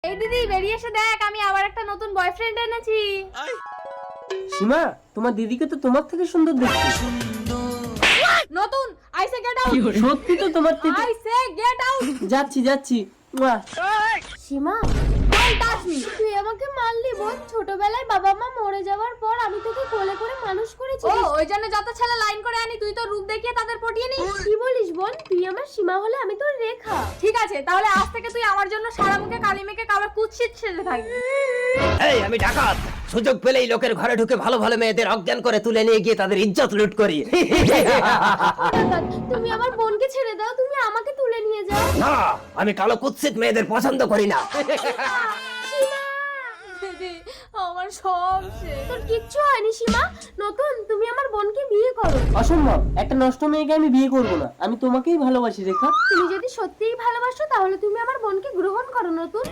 এই দিদি বেরিয়ে এসে দেখ, আমি আবার একটা নতুন বয়ফ্রেন্ড এনেছি। সীমা, তোমার দিদিকে তো তোমার থেকে সুন্দর দেখতে। নতুন, আই সে গেট আউট। সত্যি তো তোমার থেকে। I say get out. যাচ্ছি যাচ্ছি। মুয়া। সীমা, ডোন্ট টাচ মি। তুই আমাকে মারলি বোন। ছোটবেলায় বাবা মা মরে যাওয়ার পর আমি তোকে কোলে করে মানুষ করেছি। ও, ওই জন্য যত ছেলে লাইন করে আনি তুই তো রূপ দেখিয়ে তাদের পটিয়ে নিস। কি বলিস বোন? তুই আমার সীমা হলে আমি তোর রেখা। ঠিক আছে, তাহলে আজ থেকে তুই আমার জন্য সারা মুখে কালি মেখে কাবার কুৎসিত ছেলে থাকবি। এই আমি ডাকাত, সুযোগ পেলেই লোকের ঘরে ঢুকে ভালো ভালো মেয়েদের অজ্ঞান করে তুলে নিয়ে গিয়ে তাদের ইজ্জত লুট করি। তুমি আমার বোনকে ছেড়ে দাও, তুমি আমাকে তুলে নিয়ে যাও। না, আমি কালো কুৎসিত মেয়েদের পছন্দ করি না। দিদি, আমার সব শেষ। তোর কিচ্ছু হয়নি সীমা। নতুন, তুমি আমার বোনকে বিয়ে করো। অসম্ভব, একটা নষ্ট মেয়েকে আমি বিয়ে করবো না। আমি তোমাকেই ভালোবাসি রেখা। তুমি যদি সত্যিই ভালোবাসো তাহলে তুমি আমার বোনকে গ্রহণ করো নতুন।